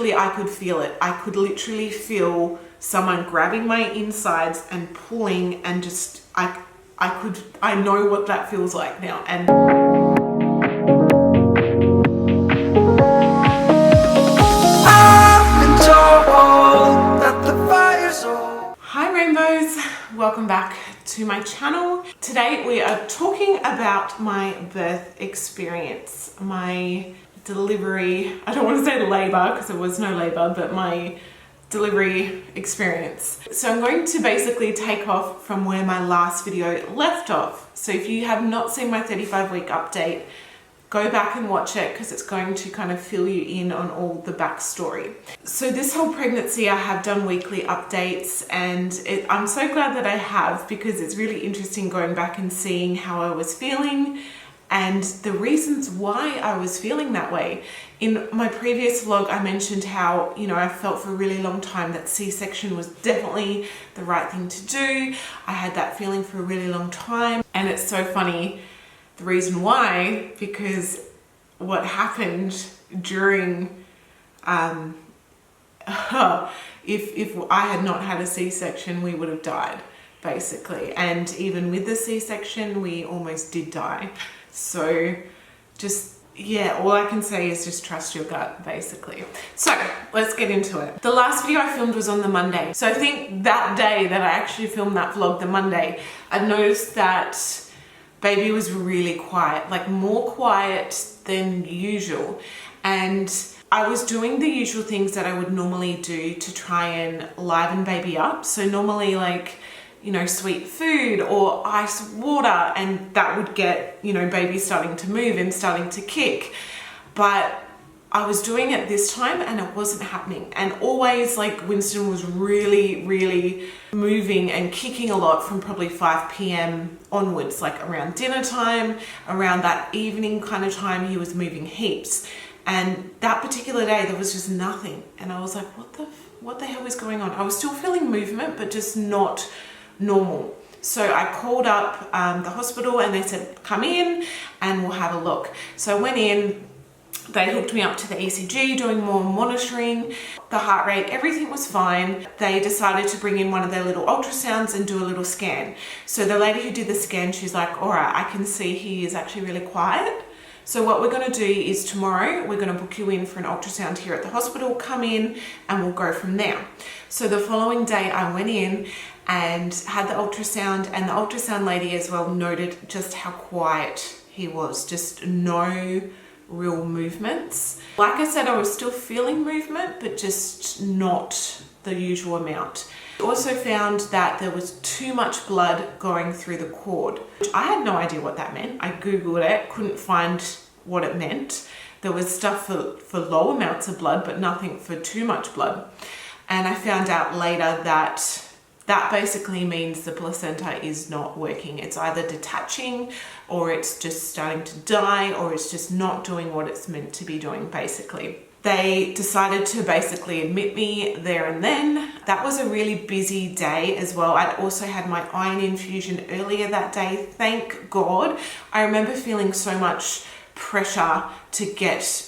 literally, I could feel it. I could literally feel someone grabbing my insides and pulling, and just, I know what that feels like now. And hi rainbows, welcome back to my channel. Today we are talking about my birth experience, my delivery. I don't want to say labor because there was no labor, but my delivery experience. So I'm going to basically take off from where my last video left off. So if you have not seen my 35-week update, go back and watch it because it's going to kind of fill you in on all the backstory. So this whole pregnancy, I have done weekly updates, and I'm so glad that I have, because it's really interesting going back and seeing how I was feeling and the reasons why I was feeling that way. In my previous vlog, I mentioned how, you know, I felt for a really long time that C-section was definitely the right thing to do. I had that feeling for a really long time, and it's so funny. The reason why, because what happened during, if I had not had a C-section, we would have died, basically. And even with the C-section, we almost did die. So just, yeah, all I can say is just trust your gut, basically. So let's get into it. The last video I filmed was on the Monday. So I think that day that I actually filmed that vlog, the Monday, I noticed that baby was really quiet, like more quiet than usual. And I was doing the usual things that I would normally do to try and liven baby up. So normally, like, you know, sweet food or ice water, and that would get, you know, baby starting to move and starting to kick. But I was doing it this time and it wasn't happening. And always, like, Winston was really moving and kicking a lot from probably 5 p.m. onwards, like around dinner time, around that evening kind of time, he was moving heaps. And that particular day there was just nothing. And I was like, what the hell is going on? I was still feeling movement, but just not normal. So I called up the hospital and they said, come in and we'll have a look. So I went in. They hooked me up to the ECG, doing more monitoring, the heart rate, everything was fine. They decided to bring in one of their little ultrasounds and do a little scan. So the lady who did the scan, she's like, all right, I can see he is actually really quiet. So what we're going to do is tomorrow, we're going to book you in for an ultrasound here at the hospital, come in and we'll go from there. So the following day I went in and had the ultrasound, and the ultrasound lady as well noted just how quiet he was, just no real movements. Like I said, I was still feeling movement, but just not the usual amount. I also found that there was too much blood going through the cord, which I had no idea what that meant. I googled it, couldn't find what it meant. There was stuff for low amounts of blood, but nothing for too much blood. And I found out later that that basically means the placenta is not working. It's either detaching, or it's just starting to die, or it's just not doing what it's meant to be doing, basically. They decided to basically admit me there and then. That was a really busy day as well. I'd also had my iron infusion earlier that day, thank God. I remember feeling so much pressure to get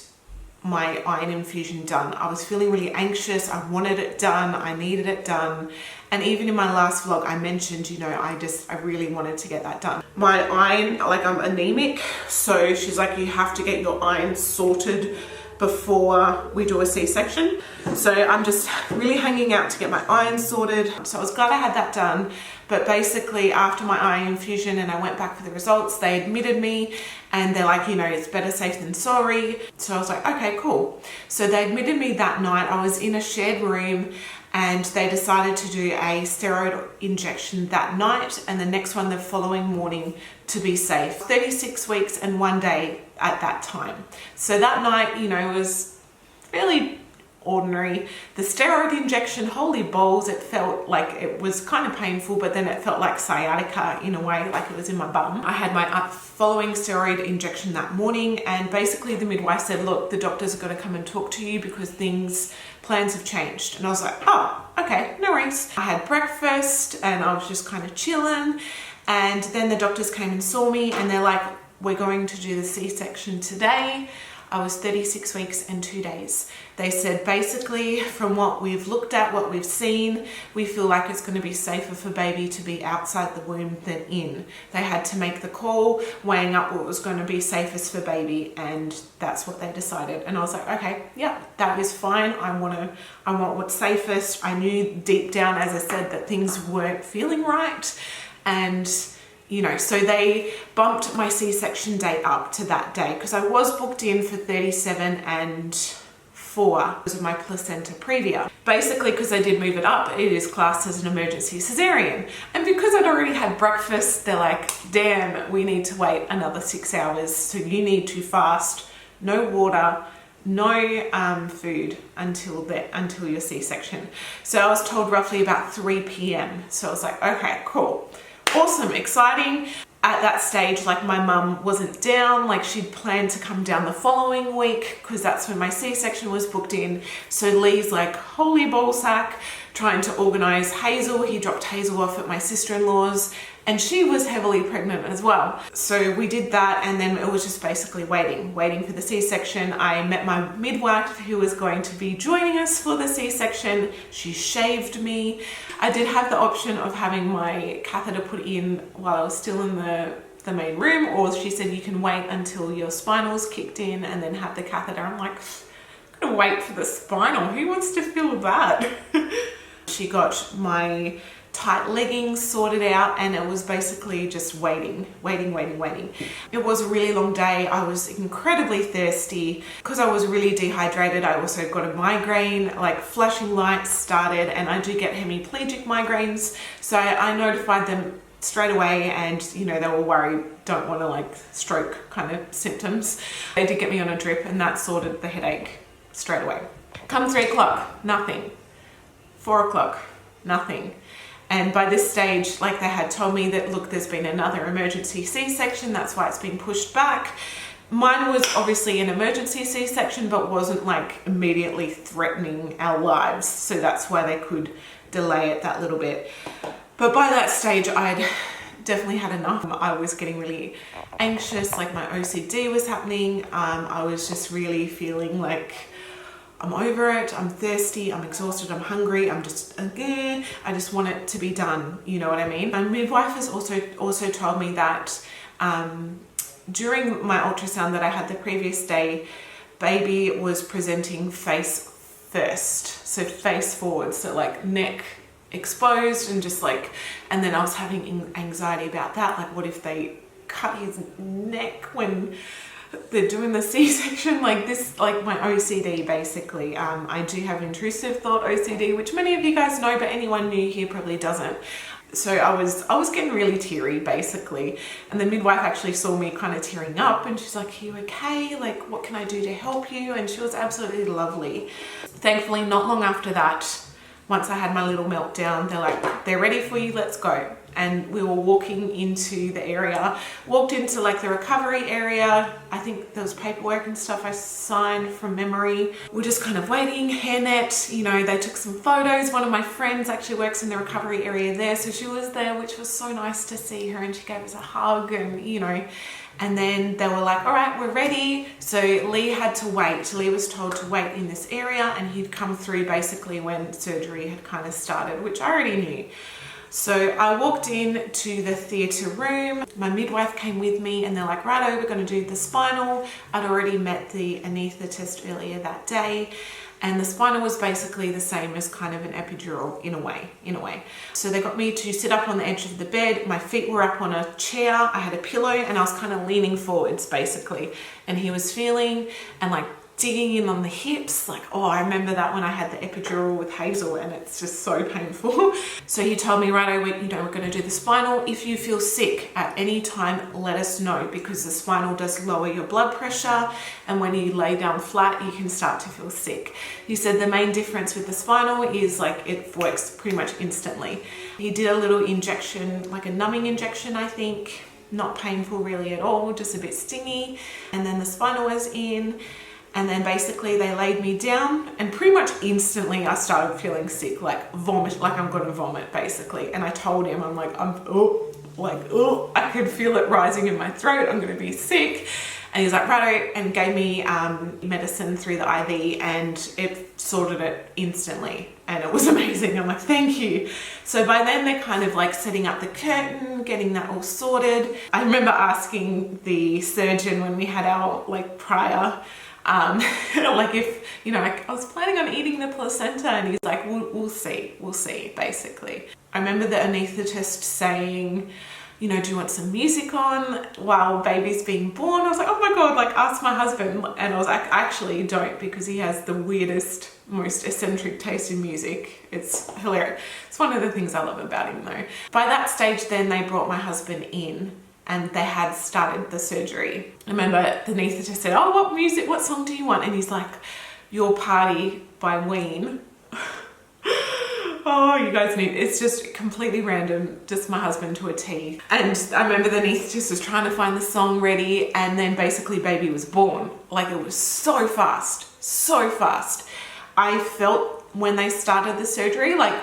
my iron infusion done. I was feeling really anxious. I wanted it done. I needed it done. And even in my last vlog, I mentioned, you know, I really wanted to get that done. My iron, like, I'm anemic. So she's like, you have to get your iron sorted before we do a C-section. So I'm just really hanging out to get my iron sorted. So I was glad I had that done. But basically after my iron infusion and I went back for the results, they admitted me and they're like, you know, it's better safe than sorry. So I was like, okay, cool. So they admitted me that night. I was in a shared room and they decided to do a steroid injection that night and the next one the following morning to be safe. 36 weeks and 1 day at that time. So that night, you know, was fairly ordinary. The steroid injection, holy balls, it felt like it was kind of painful, but then it felt like sciatica in a way, like it was in my bum. I had my following steroid injection that morning, and basically the midwife said, look, the doctors are going to come and talk to you because plans have changed. And I was like, oh, okay, no worries. I had breakfast and I was just kind of chilling, and then the doctors came and saw me and they're like, we're going to do the C-section today. I was 36 weeks and 2 days. They said basically from what we've looked at, what we've seen, we feel like it's going to be safer for baby to be outside the womb than in. They had to make the call, weighing up what was going to be safest for baby, and that's what they decided. And I was like, okay, yeah, that is fine. I want what's safest. I knew deep down, as I said, that things weren't feeling right. And you know, so they bumped my C-section date up to that day because I was booked in for 37 and 4 because of my placenta previa. Basically, because they did move it up, it is classed as an emergency cesarean. And because I'd already had breakfast, they're like, damn, we need to wait another 6 hours. So you need to fast, no water, no food until your C-section. So I was told roughly about 3 p.m. So I was like, okay, cool. Awesome, exciting. At that stage, like my mum wasn't down, like she'd planned to come down the following week because that's when my C-section was booked in. So Lee's like, holy ball sack, trying to organize Hazel. He dropped Hazel off at my sister-in-law's and she was heavily pregnant as well. So we did that and then it was just basically waiting for the C-section. I met my midwife who was going to be joining us for the C-section. She shaved me. I did have the option of having my catheter put in while I was still in the main room, or she said you can wait until your spinal's kicked in and then have the catheter. I'm like, I'm gonna wait for the spinal. Who wants to feel that? She got my tight leggings sorted out and it was basically just waiting. It was a really long day. I was incredibly thirsty because I was really dehydrated. I also got a migraine, like flashing lights started, and I do get hemiplegic migraines. So I notified them straight away and you know, they were worried, don't want to like stroke kind of symptoms. They did get me on a drip and that sorted the headache straight away. Come 3 o'clock, nothing. 4 o'clock, nothing. And by this stage, like they had told me that, look, there's been another emergency C-section, that's why it's been pushed back. Mine was obviously an emergency C-section, but wasn't like immediately threatening our lives. So that's why they could delay it that little bit. But by that stage, I'd definitely had enough. I was getting really anxious, like my OCD was happening. I was just really feeling like I'm over it, I'm thirsty, I'm exhausted, I'm hungry, I just want it to be done, you know what I mean? My midwife has also told me that during my ultrasound that I had the previous day, baby was presenting face first, so face forward, so like neck exposed and just like, and then I was having anxiety about that, like what if they cut his neck when they're doing the C-section, like this, like my OCD basically. I do have intrusive thought OCD, which many of you guys know, but anyone new here probably doesn't. So I was getting really teary basically. And the midwife actually saw me kind of tearing up and she's like, are you okay? Like, what can I do to help you? And she was absolutely lovely. Thankfully, not long after that, once I had my little meltdown, they're like, they're ready for you, let's go. And we were walking into the area, walked into like the recovery area. I think there was paperwork and stuff I signed from memory. We're just kind of waiting, hairnet, you know, they took some photos. One of my friends actually works in the recovery area there. So she was there, which was so nice to see her, and she gave us a hug and, you know, and then they were like, all right, we're ready. So Lee had to wait. Lee was told to wait in this area and he'd come through basically when surgery had kind of started, which I already knew. So I walked in to the theatre room. My midwife came with me and they're like, righto, we're going to do the spinal. I'd already met the anaesthetist earlier that day. And the spinal was basically the same as kind of an epidural in a way. So they got me to sit up on the edge of the bed. My feet were up on a chair. I had a pillow and I was kind of leaning forwards basically. And he was feeling and like digging in on the hips, like, oh, I remember that when I had the epidural with Hazel and it's just so painful. So he told me, right, we're going to do the spinal. If you feel sick at any time, let us know, because the spinal does lower your blood pressure, and when you lay down flat, you can start to feel sick. He said the main difference with the spinal is like it works pretty much instantly. He did a little injection, like a numbing injection, I think, not painful really at all, just a bit stingy. And then the spinal was in. And then basically they laid me down and pretty much instantly I started feeling sick, like vomit, like I'm going to vomit basically. And I told him, I'm like, I could feel it rising in my throat. I'm going to be sick. And he's like, righto, and gave me medicine through the IV, and it sorted it instantly. And it was amazing. I'm like, thank you. So by then they're kind of like setting up the curtain, getting that all sorted. I remember asking the surgeon when we had our like prior, like if, you know, like I was planning on eating the placenta, and he's like, we'll see, basically. I remember the anaesthetist saying, you know, do you want some music on while baby's being born? I was like, oh my God, like ask my husband. And I was like, I actually don't, because he has the weirdest, most eccentric taste in music. It's hilarious. It's one of the things I love about him though. By that stage then they brought my husband in, and they had started the surgery. I remember the anaesthetist said, oh, what music, what song do you want? And he's like, Your Party by Ween. Oh, you guys need, it's just completely random, just my husband to a T. And I remember the anaesthetist was trying to find the song ready, and then basically baby was born. Like it was so fast, so fast. I felt when they started the surgery, like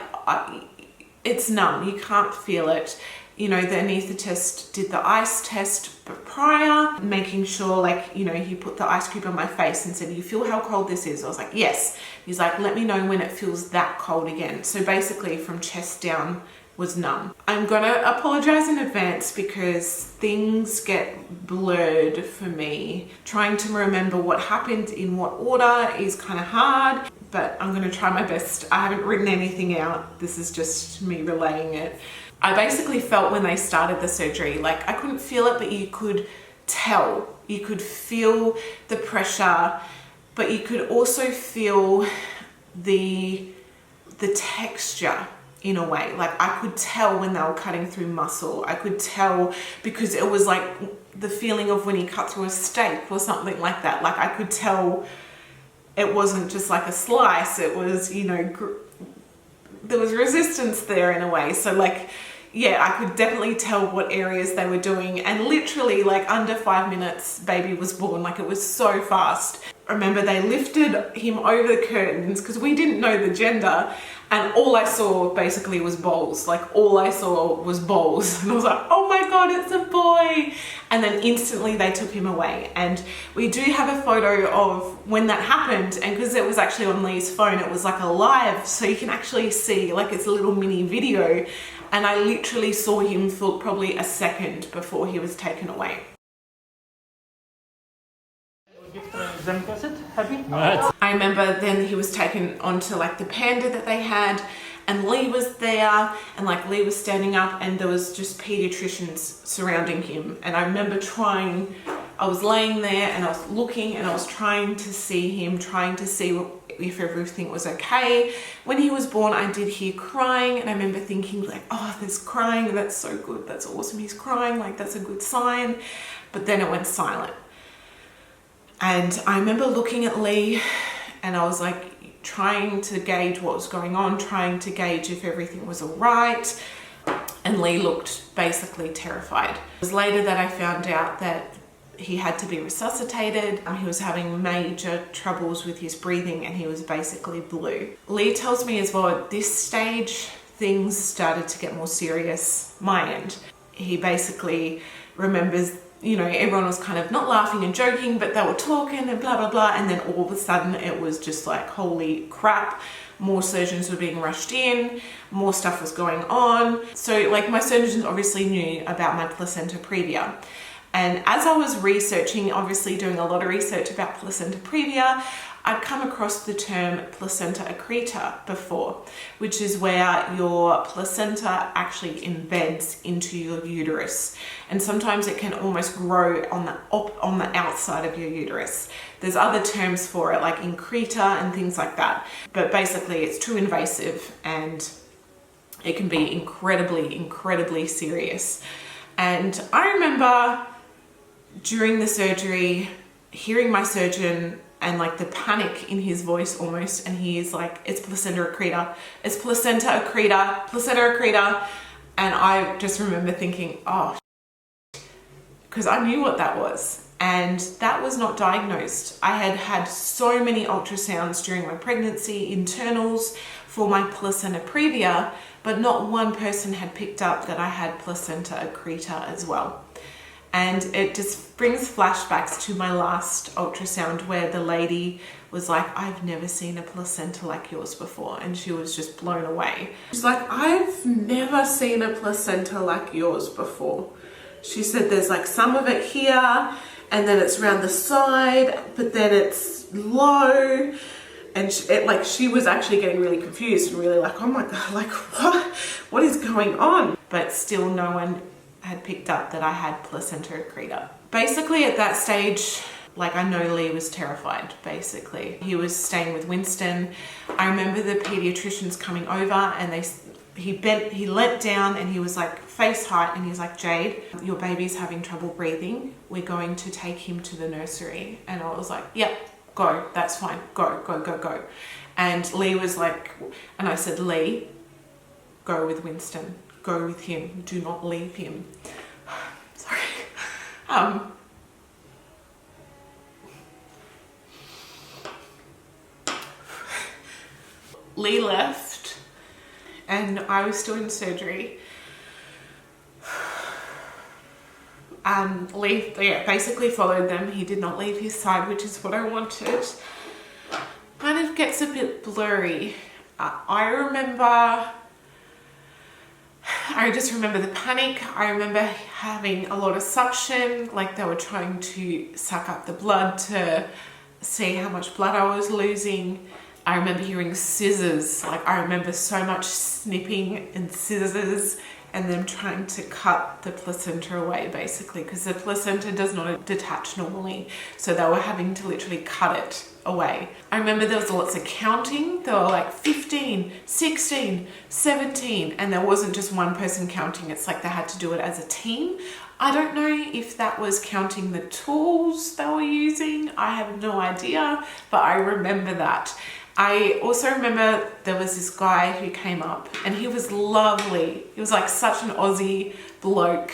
it's numb, you can't feel it. You know, the anaesthetist did the ice test prior, making sure, like, you know, he put the ice cube on my face and said, you feel how cold this is? I was like, yes. He's like, let me know when it feels that cold again. So basically from chest down was numb. I'm gonna apologize in advance because things get blurred for me. Trying to remember what happened in what order is kind of hard, but I'm gonna try my best. I haven't written anything out. This is just me relaying it. I basically felt when they started the surgery, like I couldn't feel it, but you could tell. You could feel the pressure, but you could also feel the texture in a way. Like I could tell when they were cutting through muscle. I could tell because it was like the feeling of when you cut through a steak or something like that. Like I could tell it wasn't just like a slice. It was, you know, there was resistance there in a way. So like, yeah, I could definitely tell what areas they were doing, and literally like under 5 minutes baby was born. Like it was so fast. I remember they lifted him over the curtains because we didn't know the gender, and all I saw basically was balls. Like all I saw was balls, and I was like, oh my God, it's a boy. And then instantly they took him away. And we do have a photo of when that happened, and because it was actually on Lee's phone, it was like a live, so you can actually see like it's a little mini video. And I literally saw him for probably a second before he was taken away. I remember then he was taken onto like the panda that they had, and Lee was there, and like Lee was standing up, and there was just pediatricians surrounding him. And I remember I was laying there and I was looking and I was trying to see him, trying to see if everything was okay. When he was born, I did hear crying, and I remember thinking like, oh, there's crying, that's so good, that's awesome, he's crying, like that's a good sign. But then it went silent. And I remember looking at Lee, and I was like trying to gauge what was going on, trying to gauge if everything was all right. And Lee looked basically terrified. It was later that I found out that he had to be resuscitated. He was having major troubles with his breathing, and he was basically blue. Lee tells me as well, at this stage, things started to get more serious, my end. He basically remembers, you know, everyone was kind of not laughing and joking, but they were talking and blah, blah, blah. And then all of a sudden it was just like, holy crap. More surgeons were being rushed in, more stuff was going on. So like my surgeons obviously knew about my placenta previa. And as I was researching, obviously doing a lot of research about placenta previa, I'd come across the term placenta accreta before, which is where your placenta actually embeds into your uterus. And sometimes it can almost grow on the outside of your uterus. There's other terms for it, like increta and things like that. But basically it's too invasive and it can be incredibly, incredibly serious. And I remember during the surgery, hearing my surgeon and like the panic in his voice almost, and he's like, it's placenta accreta, it's placenta accreta, placenta accreta. And I just remember thinking, oh, because I knew what that was. And that was not diagnosed. I had had so many ultrasounds during my pregnancy, internals for my placenta previa, but not one person had picked up that I had placenta accreta as well. And it just brings flashbacks to my last ultrasound where the lady was like, I've never seen a placenta like yours before. And she was just blown away. She's like, I've never seen a placenta like yours before. She said there's like some of it here and then it's around the side, but then it's low. And she was actually getting really confused and really like, oh my God, like what is going on? But still no one had picked up that I had placenta accreta. Basically at that stage, like I know Lee was terrified, basically. He was staying with Winston. I remember the pediatricians coming over and he leant down and he was like face height and he's like, Jade, your baby's having trouble breathing. We're going to take him to the nursery. And I was like, yep, go, that's fine, go, go, go, go. And Lee was like, and I said, Lee, go with Winston. Go with him. Do not leave him. Sorry. Lee left and I was still in surgery. Lee basically followed them. He did not leave his side, which is what I wanted. Kind of gets a bit blurry. I just remember the panic. I remember having a lot of suction, like they were trying to suck up the blood to see how much blood I was losing. I remember hearing scissors, like I remember so much snipping and scissors and them trying to cut the placenta away basically, because the placenta does not detach normally. So they were having to literally cut it away. I remember there was lots of counting. There were like 15, 16, 17, and there wasn't just one person counting. It's like they had to do it as a team. I don't know if that was counting the tools they were using. I have no idea, but I remember that. I also remember there was this guy who came up and he was lovely. He was like such an Aussie bloke,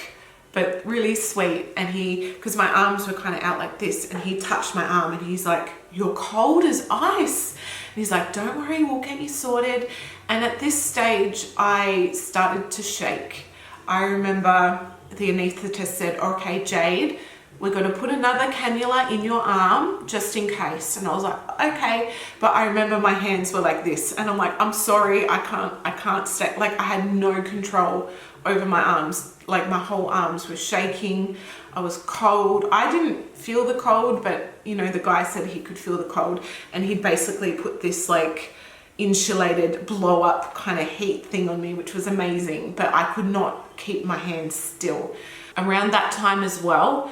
but really sweet. And because my arms were kind of out like this, and he touched my arm and he's like, you're cold as ice. And he's like, don't worry, we'll get you sorted. And at this stage, I started to shake. I remember the anaesthetist said, okay, Jade, we're going to put another cannula in your arm just in case. And I was like, okay. But I remember my hands were like this and I'm like, I'm sorry, I can't stay. Like I had no control over my arms. Like my whole arms were shaking. I was cold. I didn't feel the cold, but you know, the guy said he could feel the cold, and he basically put this like insulated blow up kind of heat thing on me, which was amazing, but I could not keep my hands still. Around that time as well,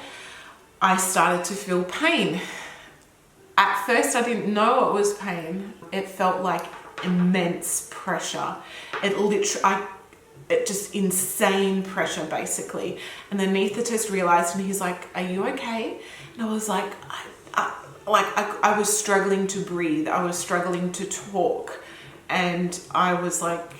I started to feel pain. At first, I didn't know it was pain. It felt like immense pressure. It just insane pressure basically. And the anaesthetist realized, and he's like, are you okay? And I was like, I was struggling to breathe. I was struggling to talk. And I was like,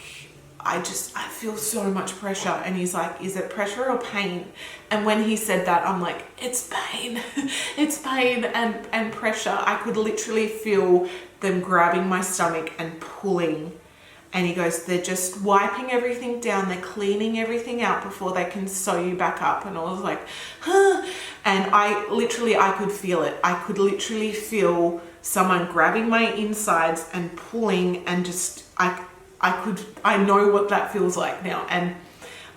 I feel so much pressure. And he's like, is it pressure or pain? And when he said that, I'm like, it's pain. It's pain and pressure. I could literally feel them grabbing my stomach and pulling. And he goes, they're just wiping everything down. They're cleaning everything out before they can sew you back up. And I was like, huh. And I could feel it. I could literally feel someone grabbing my insides and pulling, and just, I know what that feels like now. And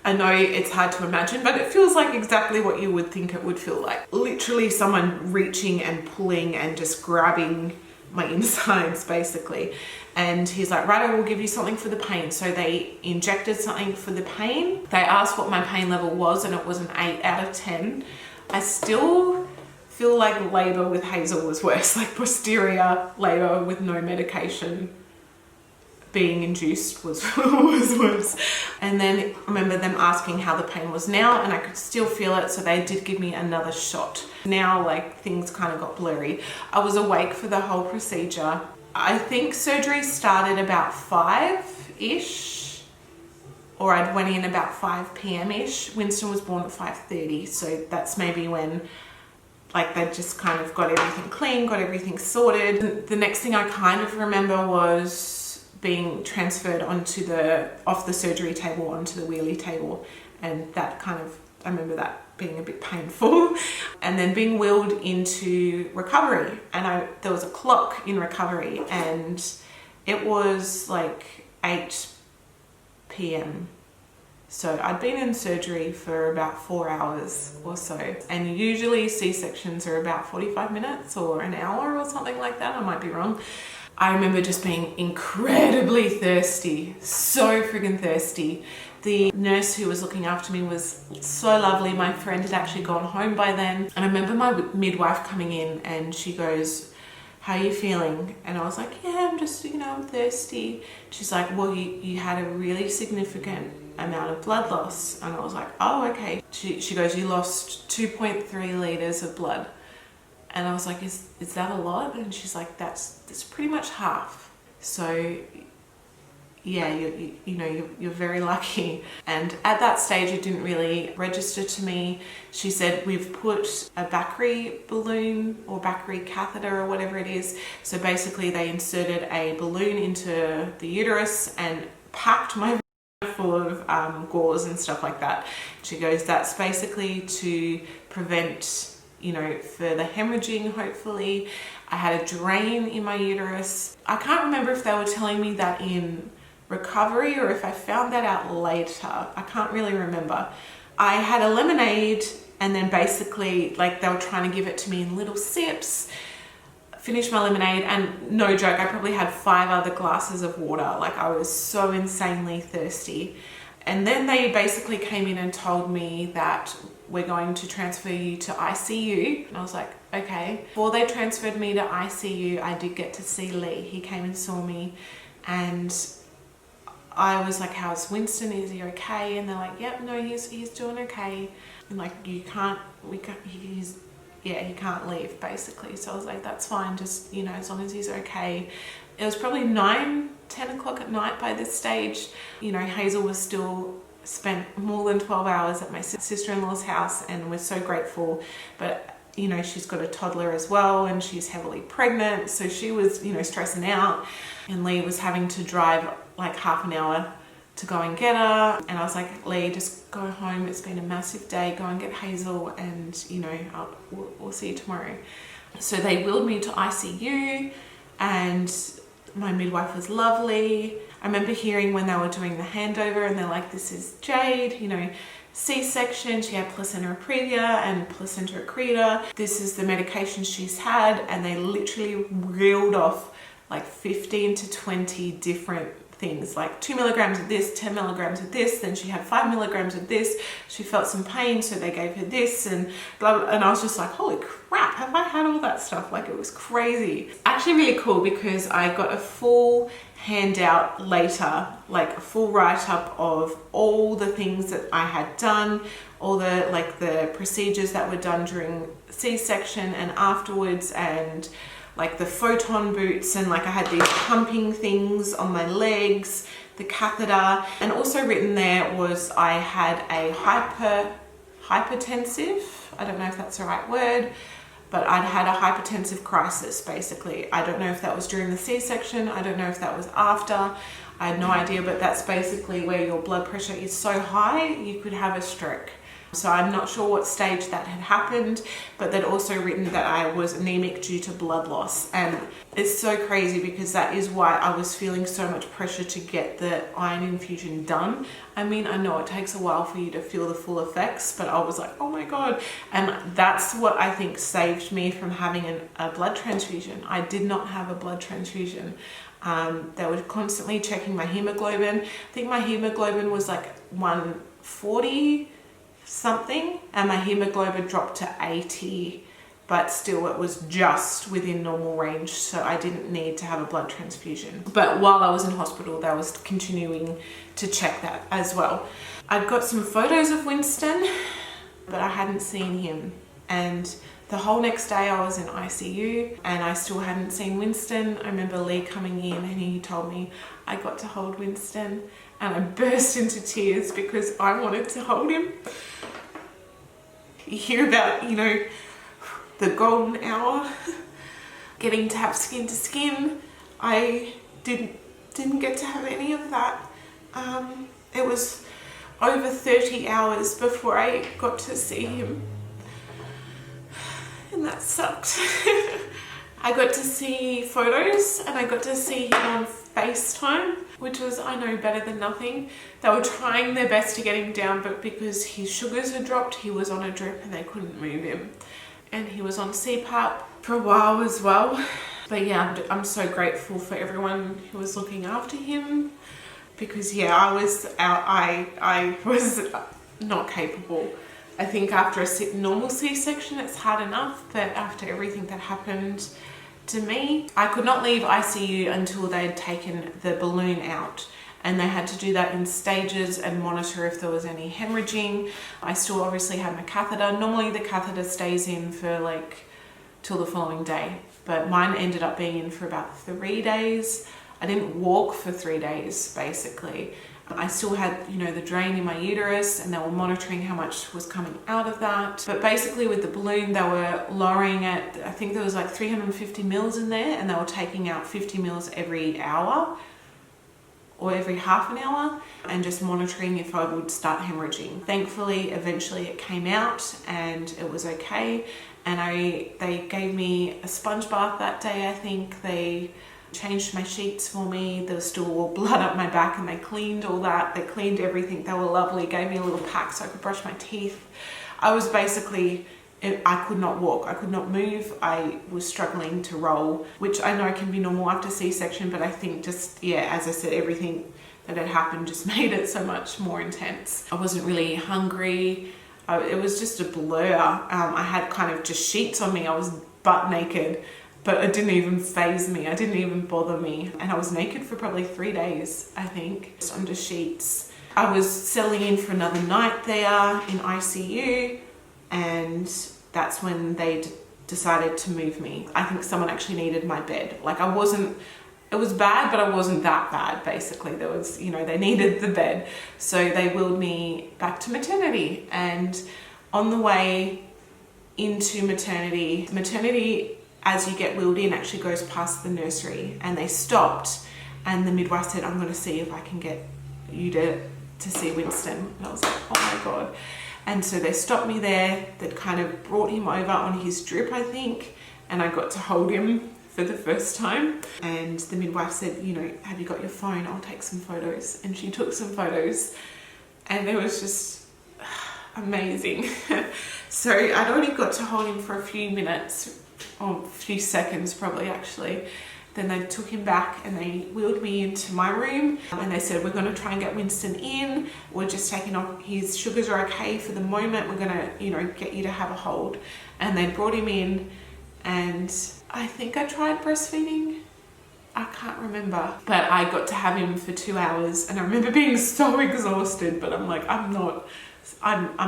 I know it's hard to imagine, but it feels like exactly what you would think it would feel like. Literally someone reaching and pulling and just grabbing my insides basically. And he's like, right, I will give you something for the pain. So they injected something for the pain. They asked what my pain level was, and it was an 8 out of 10. I still feel like labor with Hazel was worse, like posterior labor with no medication being induced was worse. And then I remember them asking how the pain was now, and I could still feel it, so they did give me another shot. Now like things kind of got blurry. I was awake for the whole procedure. I think surgery started about 5-ish, or I'd went in about 5 p.m-ish. Winston was born at 5:30, so that's maybe when like they just kind of got everything clean, got everything sorted. The next thing I kind of remember was being transferred off the surgery table onto the wheelie table, and that kind of, I remember that being a bit painful, and then being wheeled into recovery. And there was a clock in recovery, and it was like 8 p.m. So I'd been in surgery for about 4 hours or so, and usually C-sections are about 45 minutes or an hour or something like that. I might be wrong. I remember just being incredibly thirsty, so friggin' thirsty. The nurse who was looking after me was so lovely. My friend had actually gone home by then. And I remember my midwife coming in and she goes, "How are you feeling?" And I was like, "Yeah, I'm just, I'm thirsty." She's like, "Well, you had a really significant amount of blood loss." And I was like, "Oh, okay." She goes, "You lost 2.3 liters of blood." And I was like, is that a lot? And she's like, that's pretty much half. So yeah, you're very lucky. And at that stage, it didn't really register to me. She said, "We've put a Bakri balloon or Bakri catheter or whatever it is." So basically they inserted a balloon into the uterus and packed my full of gauze and stuff like that. She goes, "That's basically to prevent further hemorrhaging, hopefully." I had a drain in my uterus. I can't remember if they were telling me that in recovery or if I found that out later. I can't really remember. I had a lemonade, and then basically like they were trying to give it to me in little sips. Finished my lemonade, and no joke, I probably had 5 other glasses of water. Like, I was so insanely thirsty. And then they basically came in and told me that we're going to transfer you to ICU. And I was like, okay. Before they transferred me to ICU, I did get to see Lee. He came and saw me, and I was like, "How's Winston? Is he okay?" And they're like, "Yep, no, he's doing okay." And like, he can't leave, basically. So I was like, "That's fine, just, as long as he's okay." It was probably 9-10 o'clock at night by this stage. Hazel was still spent more than 12 hours at my sister-in-law's house, and we're so grateful. But she's got a toddler as well, and she's heavily pregnant, so she was stressing out, and Lee was having to drive like half an hour to go and get her. And I was like, "Lee, just go home, it's been a massive day, go and get Hazel, and we'll see you tomorrow." So they wheeled me to ICU, and my midwife was lovely. I remember hearing when they were doing the handover, and they're like, "This is Jade, C-section, she had placenta previa and placenta accreta. This is the medication she's had." And they literally reeled off like 15 to 20 different things, like 2 milligrams of this, 10 milligrams of this, then she had 5 milligrams of this. She felt some pain, so they gave her this, and blah, blah. And I was just like, holy crap, have I had all that stuff? Like, it was crazy. Actually really cool, because I got a full handout later, like a full write-up of all the things that I had done, all the procedures that were done during C-section and afterwards, and like the photon boots, and like I had these pumping things on my legs, the catheter. And also written there was I had a hypertensive, I don't know if that's the right word, but I'd had a hypertensive crisis, basically. I don't know if that was during the C-section, I don't know if that was after, I had no idea, but that's basically where your blood pressure is so high you could have a stroke. So I'm not sure what stage that had happened, but they'd also written that I was anemic due to blood loss. And it's so crazy, because that is why I was feeling so much pressure to get the iron infusion done. I mean, I know it takes a while for you to feel the full effects, but I was like, oh my God. And that's what I think saved me from having a blood transfusion. I did not have a blood transfusion. They were constantly checking my hemoglobin. I think my hemoglobin was like 140 something, and my hemoglobin dropped to 80, but still it was just within normal range, so I didn't need to have a blood transfusion. But while I was in hospital, they was continuing to check that as well. I'd got some photos of Winston, but I hadn't seen him, and the whole next day I was in ICU and I still hadn't seen Winston. I remember Lee coming in and he told me I got to hold Winston, and I burst into tears because I wanted to hold him. You hear about, the golden hour, getting to have skin to skin. I didn't get to have any of that. It was over 30 hours before I got to see him. And that sucked. I got to see photos and I got to see him on FaceTime, which was, I know, better than nothing. They were trying their best to get him down, but because his sugars had dropped, he was on a drip and they couldn't move him. And he was on CPAP for a while as well. But yeah, I'm so grateful for everyone who was looking after him, because yeah, I was not capable. I think after a normal C-section it's hard enough, but after everything that happened to me, I could not leave ICU until they'd taken the balloon out, and they had to do that in stages and monitor if there was any hemorrhaging. I still obviously had my catheter. Normally the catheter stays in for like till the following day, but mine ended up being in for about 3 days. I didn't walk for 3 days basically. I still had, you know, the drain in my uterus, and they were monitoring how much was coming out of that. But basically with the balloon, they were lowering it. I think there was like 350 mils in there, and they were taking out 50 mils every hour or every half an hour, and just monitoring if I would start hemorrhaging. Thankfully, eventually it came out and it was okay. And they gave me a sponge bath that day, I think. They changed my sheets for me. There was still blood up my back, and they cleaned all that. They cleaned everything. They were lovely. Gave me a little pack so I could brush my teeth. I was basically, I could not walk. I could not move. I was struggling to roll, which I know can be normal after C-section, but I think just, yeah, as I said, everything that had happened just made it so much more intense. I wasn't really hungry. It was just a blur. I had kind of just sheets on me. I was butt naked, but it didn't even faze me. It didn't even bother me. And I was naked for probably 3 days, I think, just under sheets. I was settling in for another night there in ICU, and that's when they decided to move me. I think someone actually needed my bed. Like it was bad, but I wasn't that bad, basically. There was, you know, they needed the bed. So they wheeled me back to maternity. And on the way into maternity, as you get wheeled in, actually goes past the nursery, and they stopped, and the midwife said, I'm going to see if I can get you to see Winston. And I was like, oh my God. And so they stopped me there. They'd kind of brought him over on his drip, I think, and I got to hold him for the first time. And the midwife said, you know, have you got your phone? I'll take some photos. And she took some photos, and it was just amazing. So I'd already got to hold him for a few minutes, or a few seconds probably actually. Then they took him back and they wheeled me into my room, and they said, we're going to try and get Winston in. We're just taking off, his sugars are okay for the moment. We're going to, you know, get you to have a hold. And they brought him in, and I think I tried breastfeeding. I can't remember, but I got to have him for 2 hours, and I remember being so exhausted, but I'm like, I'm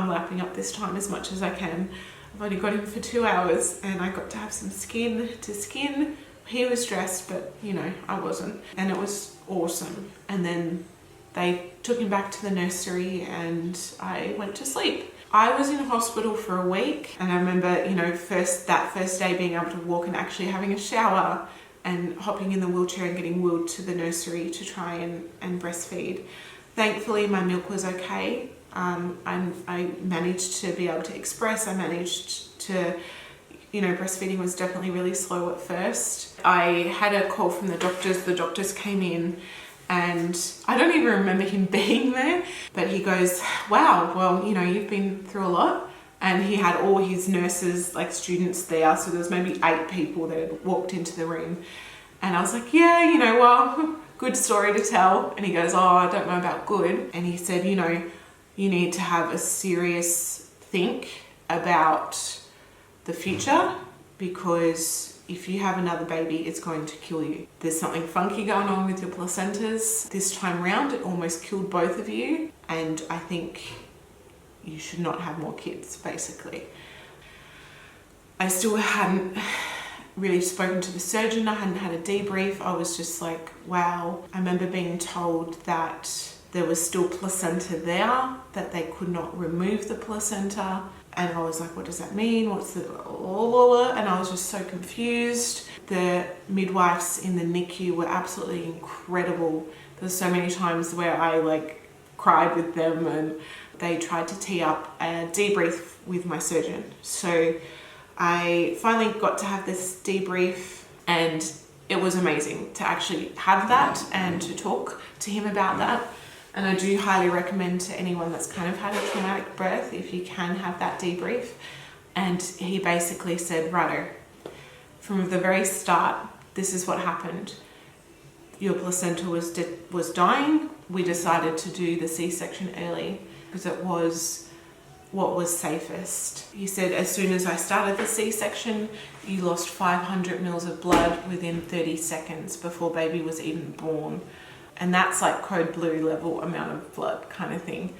lapping up this time as much as I can. I've only got him for 2 hours, and I got to have some skin to skin. He was dressed, but you know, I wasn't, and it was awesome. And then they took him back to the nursery, and I went to sleep. I was in hospital for a week, and I remember, you know, that first day being able to walk and actually having a shower and hopping in the wheelchair and getting wheeled to the nursery to try and breastfeed. Thankfully, my milk was okay. I managed to be able to express. I managed to, you know, breastfeeding was definitely really slow at first. I had a call from the doctors. The doctors came in, and I don't even remember him being there, but he goes, wow, well, you know, you've been through a lot. And he had all his nurses, like students there. So there was maybe 8 people that had walked into the room. And I was like, yeah, you know, well, good story to tell. And he goes, oh, I don't know about good. And he said, you know, you need to have a serious think about the future, because if you have another baby, it's going to kill you. There's something funky going on with your placentas. This time round, it almost killed both of you. And I think you should not have more kids, basically. I still hadn't really spoken to the surgeon. I hadn't had a debrief. I was just like, wow. I remember being told that there was still placenta there, that they could not remove the placenta. And I was like, what does that mean? What's the and I was just so confused. The midwives in the NICU were absolutely incredible. There's so many times where I like cried with them, and they tried to tee up a debrief with my surgeon. So I finally got to have this debrief, and it was amazing to actually have that and to talk to him about that. And I do highly recommend to anyone that's kind of had a traumatic birth, if you can have that debrief. And he basically said, righto, from the very start, this is what happened. Your placenta was dying. We decided to do the C-section early because it was what was safest. He said, as soon as I started the C-section, you lost 500 mils of blood within 30 seconds before baby was even born. And that's like code blue level amount of blood kind of thing.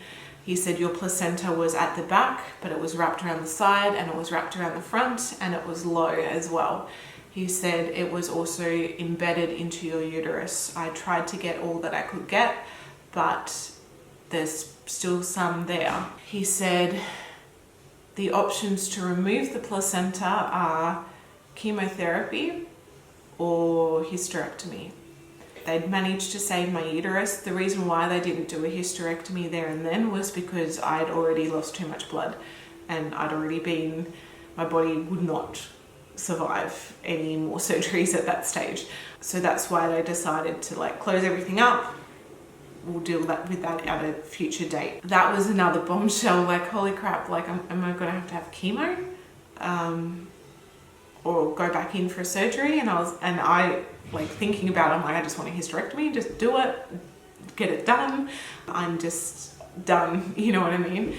He said your placenta was at the back, but it was wrapped around the side, and it was wrapped around the front, and it was low as well. He said it was also embedded into your uterus. I tried to get all that I could get, but there's still some there. He said the options to remove the placenta are chemotherapy or hysterectomy. They'd managed to save my uterus. The reason why they didn't do a hysterectomy there and then was because I'd already lost too much blood, and my body would not survive any more surgeries at that stage. So that's why they decided to like close everything up. We'll deal with that at a future date. That was another bombshell, like holy crap, like am I gonna have to have chemo? Or go back in for surgery? And I like thinking about it, I'm like, I just want a hysterectomy, just do it, get it done. I'm just done, you know what I mean?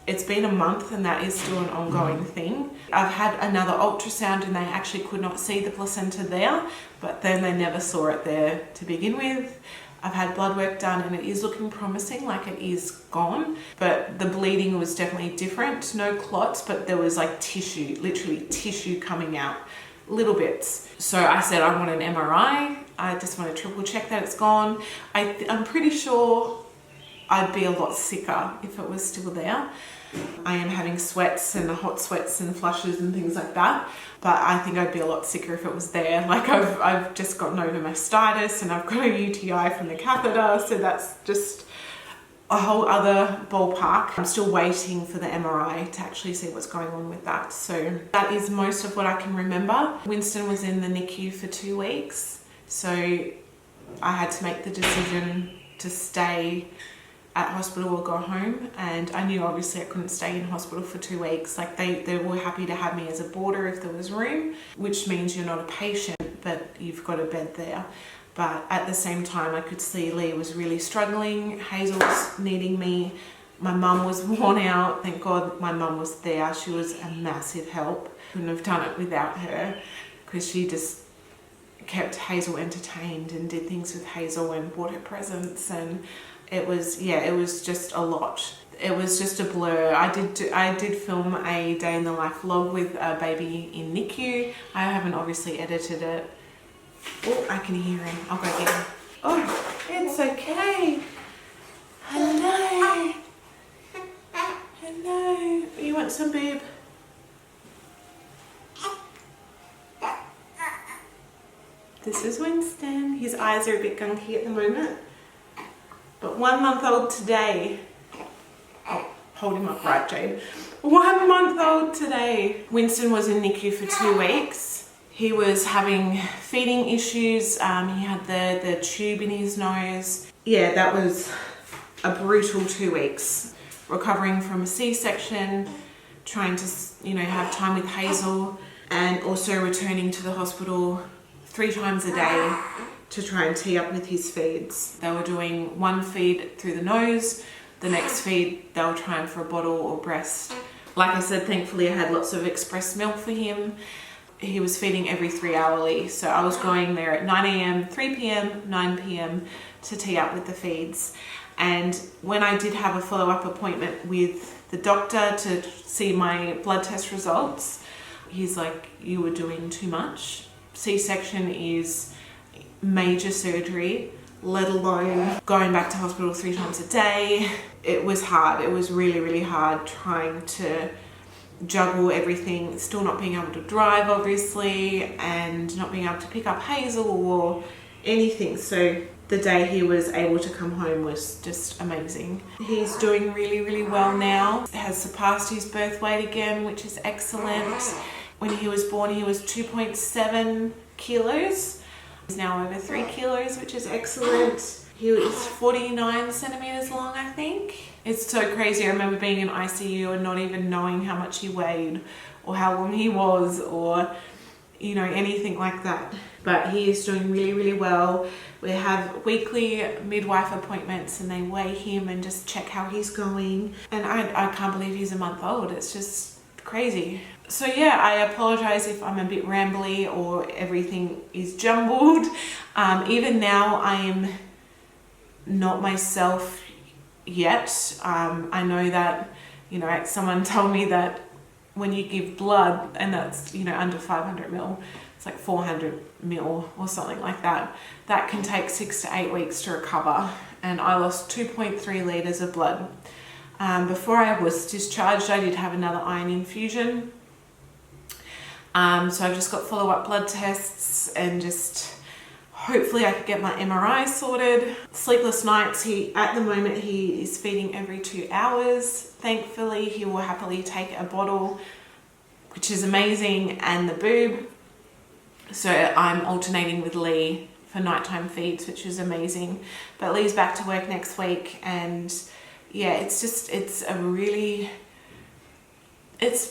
It's been a month and that is still an ongoing thing. I've had another ultrasound and they actually could not see the placenta there, but then they never saw it there to begin with. I've had blood work done and it is looking promising, like it is gone, but the bleeding was definitely different. No clots, but there was like tissue, literally tissue coming out, little bits. So I said, I want an MRI. I just want to triple check that it's gone. I'm pretty sure I'd be a lot sicker if it was still there. I am having sweats and hot sweats and flushes and things like that, but I think I'd be a lot sicker if it was there. Like I've just gotten over mastitis and I've got a UTI from the catheter, so that's just a whole other ballpark. I'm still waiting for the MRI to actually see what's going on with that. So that is most of what I can remember. Winston was in the NICU for 2 weeks, so I had to make the decision to stay at hospital or go home, and I knew obviously I couldn't stay in hospital for 2 weeks. Like they were happy to have me as a boarder if there was room, which means you're not a patient but you've got a bed there. But at the same time I could see Lee was really struggling, Hazel was needing me, my mum was worn out. Thank God my mum was there. She was a massive help. Couldn't have done it without her, because she just kept Hazel entertained and did things with Hazel and bought her presents, and it was just a lot. It was just a blur. I did film a day in the life vlog with a baby in NICU. I haven't obviously edited it. Oh, I can hear him. I'll go get him. Oh, it's okay. Hello. Hello. You want some, babe? This is Winston. His eyes are a bit gunky at the moment. But 1 month old today. Oh, hold him up right, Jade. 1 month old today. Winston was in NICU for 2 weeks. He was having feeding issues. He had the tube in his nose. Yeah, that was a brutal 2 weeks. Recovering from a C-section, trying to, have time with Hazel, and also returning to the hospital 3 times a day to try and tee up with his feeds. They were doing one feed through the nose, the next feed they were trying for a bottle or breast. Like I said, thankfully I had lots of express milk for him. He was feeding every 3 hourly, so I was going there at 9 a.m, 3 p.m, 9 p.m. to tee up with the feeds. And when I did have a follow-up appointment with the doctor to see my blood test results, he's like, you were doing too much. C-section is major surgery, let alone going back to hospital 3 times a day. It was hard. It was really, really hard trying to juggle everything, still not being able to drive obviously, and not being able to pick up Hazel or anything. So the day he was able to come home was just amazing. He's doing really, really well now. Has surpassed his birth weight again, which is excellent. When he was born, he was 2.7 kilos. He's now over 3 kilos, which is excellent. He was 49 centimeters long, I think. It's so crazy. I remember being in ICU and not even knowing how much he weighed or how long he was, or you know, anything like that. But he is doing really, really well. We have weekly midwife appointments and they weigh him and just check how he's going. And I can't believe he's a month old. It's just crazy. So yeah, I apologize if I'm a bit rambly or everything is jumbled. Even now I am not myself yet. I know that, you know, someone told me that when you give blood, and that's, you know, under 500 mil, it's like 400 mil or something like that, that can take 6 to 8 weeks to recover. And I lost 2.3 litres of blood. Before I was discharged, I did have another iron infusion. So I've just got follow-up blood tests and just hopefully I could get my MRI sorted. Sleepless nights, at the moment he is feeding every 2 hours. Thankfully, he will happily take a bottle, which is amazing, and the boob. So I'm alternating with Lee for nighttime feeds, which is amazing. But Lee's back to work next week, and yeah, it's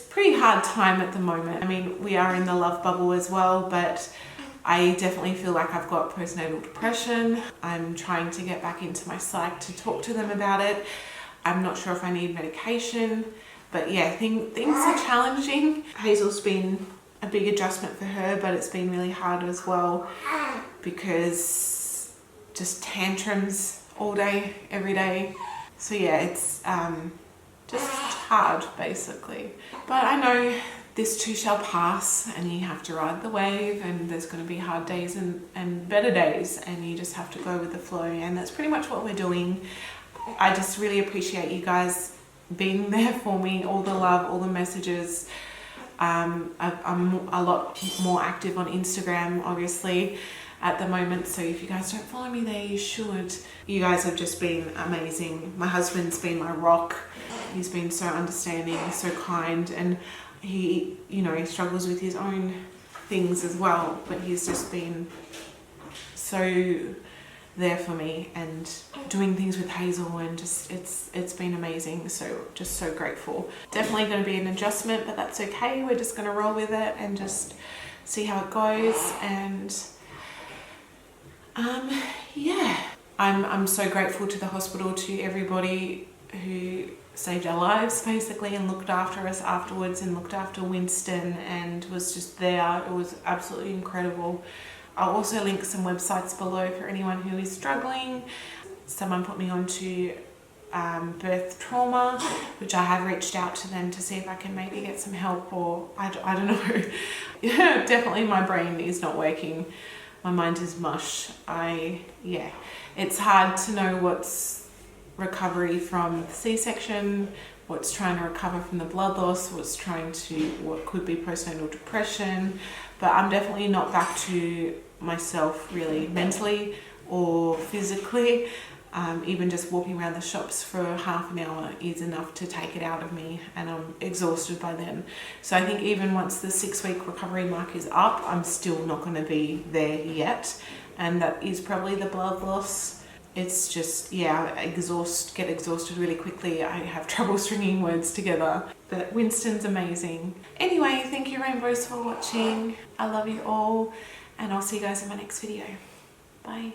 pretty hard time at the moment. I mean, we are in the love bubble as well, but I definitely feel like I've got postnatal depression. I'm trying to get back into my psych to talk to them about it. I'm not sure if I need medication, but yeah, things are challenging. Hazel's been a big adjustment for her, but it's been really hard as well because just tantrums all day, every day. So yeah, it's just hard basically. But I know this too shall pass, and you have to ride the wave, and there's going to be hard days and better days, and you just have to go with the flow, and that's pretty much what we're doing. I just really appreciate you guys being there for me, all the love, all the messages. I'm a lot more active on Instagram, obviously, at the moment, so if you guys don't follow me there, you should. You guys have just been amazing. My husband's been my rock. He's been so understanding, so kind, and he, you know, he struggles with his own things as well, but he's just been so there for me and doing things with Hazel, and just it's been amazing. So just so grateful. Definitely going to be an adjustment, but that's okay. We're just going to roll with it and just see how it goes. And yeah, I'm so grateful to the hospital, to everybody who saved our lives basically and looked after us afterwards, and looked after Winston and was just there. It was absolutely incredible. I'll also link some websites below for anyone who is struggling. Someone put me onto birth trauma, which I have reached out to them to see if I can maybe get some help, or I don't know. Yeah, definitely my brain is not working. My mind is mush. Yeah, it's hard to know what's recovery from the C-section, what's trying to recover from the blood loss, what could be postnatal depression. But I'm definitely not back to myself really mentally or physically. Even just walking around the shops for half an hour is enough to take it out of me, and I'm exhausted by then. So I think even once the 6-week recovery mark is up, I'm still not going to be there yet, and that is probably the blood loss. It's just, yeah, I get exhausted really quickly. I have trouble stringing words together. But Winston's amazing. Anyway, thank you rainbows for watching. I love you all, and I'll see you guys in my next video. Bye.